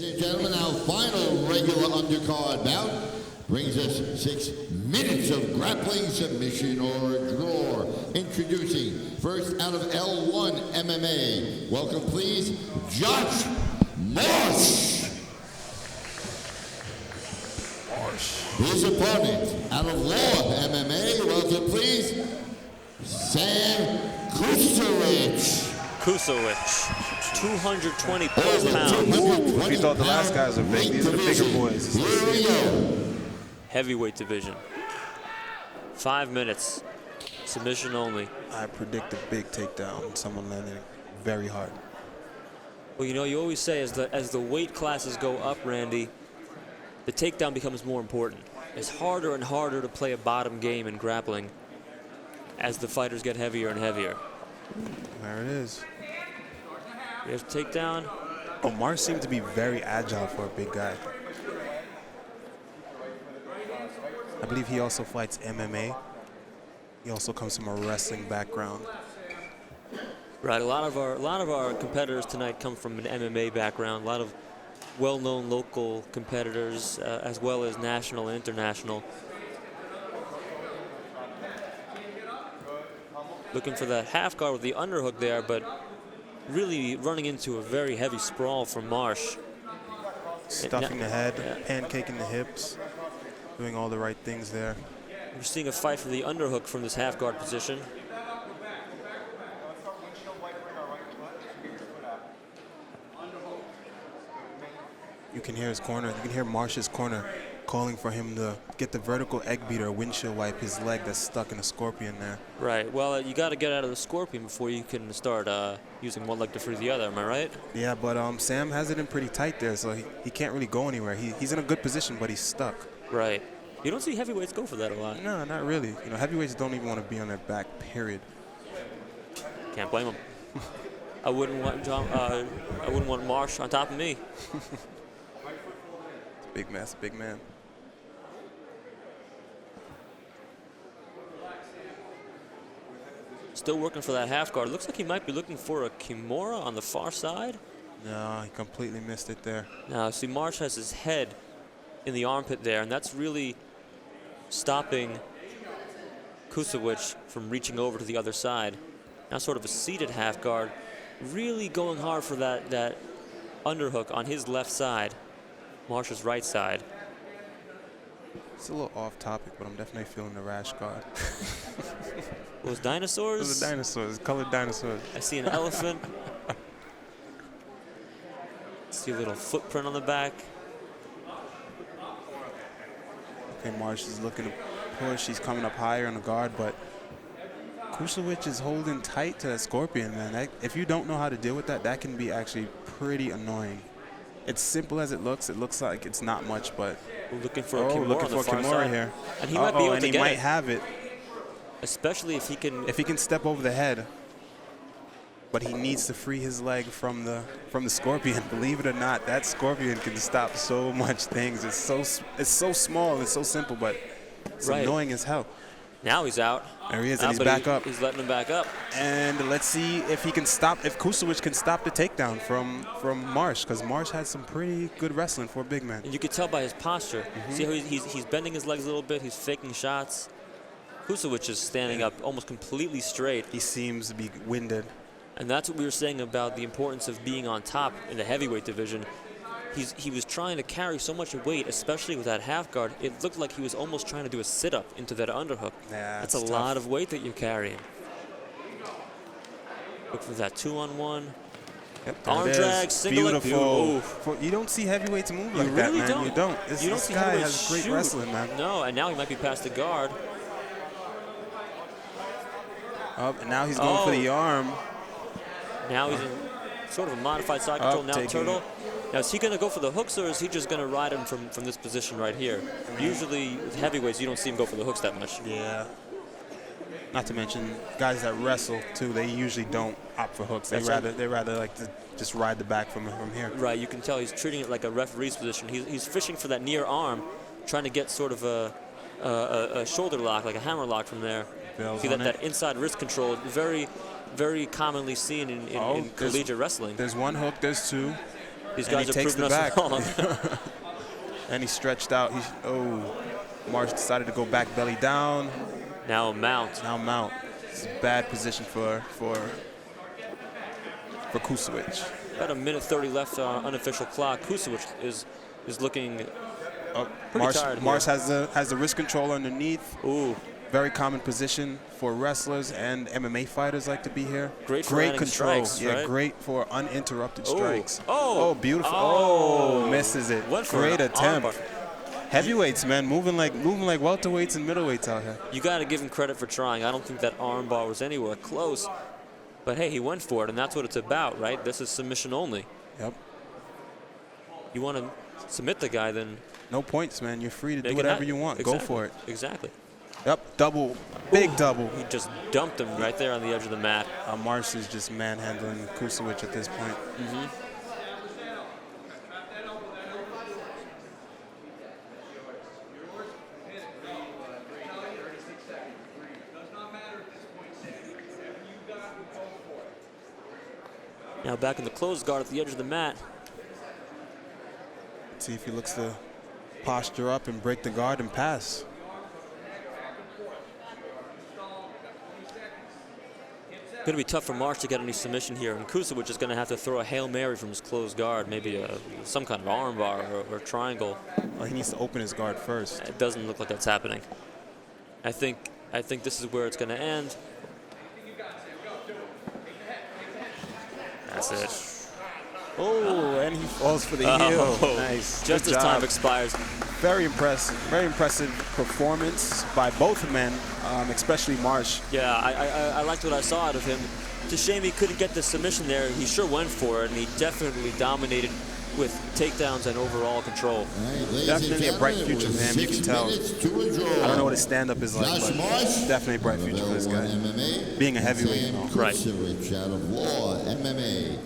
and gentlemen, our final regular undercard bout brings us 6 minutes of grappling, submission, or draw. Introducing first out of L1 MMA. Welcome, please, Josh Marsh. His opponent out of Law MMA. Welcome, please, Sam Kusewich. Kusewich, 220 plus pounds. If you thought the last guys were big, these are the bigger boys. Here we go. Heavyweight division. 5 minutes. Submission only. I predict a big takedown. Someone landing very hard. Well, you know, you always say as the weight classes go up, Randy, the takedown becomes more important. It's harder and harder to play a bottom game in grappling as the fighters get heavier and heavier. There it is. Here's takedown. Oh, Marsh seemed to be very agile for a big guy. I believe he also fights MMA. He also comes from a wrestling background. Right, a lot of our competitors tonight come from an MMA background. A lot of well-known local competitors, as well as national and international. Looking for that half guard with the underhook there, but really running into a very heavy sprawl from Marsh. Stuffing the head, pancaking the hips, doing all the right things there. We're seeing a fight for the underhook from this half guard position. You can hear his corner. You can hear Marsh's corner calling for him to get the vertical egg beater, windshield wipe his leg that's stuck in a scorpion there. Right. Well, you got to get out of the scorpion before you can start using one leg to free the other. Am I right? Yeah, but Sam has it in pretty tight there, so he can't really go anywhere. He's in a good position, but he's stuck. Right. You don't see heavyweights go for that a lot. No, not really. You know, heavyweights don't even want to be on their back, period. Can't blame them. I wouldn't want Marsh on top of me. Big man, big man. Still working for that half guard. Looks like he might be looking for a Kimura on the far side. No, he completely missed it there. Now, see, Marsh has his head in the armpit there, and that's really stopping Kusewich from reaching over to the other side. Now sort of a seated half guard, really going hard for that underhook on his left side, Marsh's right side. It's a little off topic, but I'm definitely feeling the rash guard. Those dinosaurs? Those are dinosaurs, colored dinosaurs. I see an elephant. See a little footprint on the back. Okay, Marsh is looking to push. He's coming up higher on the guard, but Kusewich is holding tight to that scorpion, man. If you don't know how to deal with that, that can be actually pretty annoying. It's simple as it looks. It looks like it's not much, but we're looking for a Kimura on the far side here. And he might be able to get it. And he might have it. Especially if he can. If he can step over the head. But he needs to free his leg from the scorpion. Believe it or not, that scorpion can stop so much things. It's so small and it's so simple, but it's annoying as hell. Now he's out. There he is, and he's back up. He's letting him back up. And let's see if he can stop, if Kusewich can stop the takedown from Marsh, because Marsh had some pretty good wrestling for a big man. And you could tell by his posture. See how he's bending his legs a little bit. He's faking shots. Kusewich is standing up almost completely straight. He seems to be winded. And that's what we were saying about the importance of being on top in the heavyweight division. He was trying to carry so much weight, especially with that half guard. It looked like he was almost trying to do a sit-up into that underhook. Yeah, that's a lot of weight that you're carrying. Look for that 2-on-1. Yep, arm drag, single leg. Beautiful. You don't see heavyweights move like that, man. Don't. You don't. You don't this see guy heavyweights has great shoot. wrestling, man. No, and now he might be past the guard. Up, and now he's going for the arm. Now he's in sort of a modified side control. Now turtle. Now is he going to go for the hooks, or is he just going to ride him from this position right here? Usually with heavyweights, you don't see him go for the hooks that much. Yeah. Not to mention guys that wrestle too, they usually don't opt for hooks. They rather like to just ride the back from here. Right. You can tell he's treating it like a referee's position. He's fishing for that near arm, trying to get sort of a shoulder lock, like a hammer lock from there. See that inside wrist control, very, very commonly seen in collegiate wrestling. There's one hook, there's two. These And guys he are takes proving the us back. wrong. And he stretched out. Marsh decided to go back belly down. Now a mount. Now mount. It's a bad position for Kusewich. About a minute 30 left on unofficial clock. Kusewich is looking pretty tired here. Marsh has the wrist control underneath. Ooh. Very common position for wrestlers and MMA fighters like to be here. Great for adding control. strikes, Yeah, right? great for uninterrupted Ooh. strikes. Oh. Beautiful. Oh. Misses it. Went for Great an attempt. armbar. Heavyweights, man, moving like welterweights and middleweights out here. You got to give him credit for trying. I don't think that armbar was anywhere close. But hey, he went for it, and that's what it's about, right? This is submission only. Yep. You want to submit the guy, then No points, man. You're free to make do it whatever happen. you want. Exactly. Go for it. Exactly. Yep. Double. Big Ooh. double. He just dumped him right there on the edge of the mat. Marsh is just manhandling Kusewich at this point. Now back in the closed guard at the edge of the mat. Let's see if he looks to posture up and break the guard and pass. Going to be tough for Marsh to get any submission here, and Kusewich is going to have to throw a Hail Mary from his closed guard, maybe some kind of armbar or triangle. Well, he needs to open his guard first. It doesn't look like that's happening. I think this is where it's going to end. That's it. Oh, and he falls for the heel. Nice. Just Good as job. time expires. Very impressive. Very impressive performance by both men, especially Marsh. Yeah, I liked what I saw out of him. It's a shame he couldn't get the submission there. He sure went for it, and he definitely dominated with takedowns and overall control. Definitely a bright future for him, you can tell. I don't know what his stand-up is like, but definitely a bright future for this guy. Being a heavyweight, you know. Right. Kusewich out of Law MMA.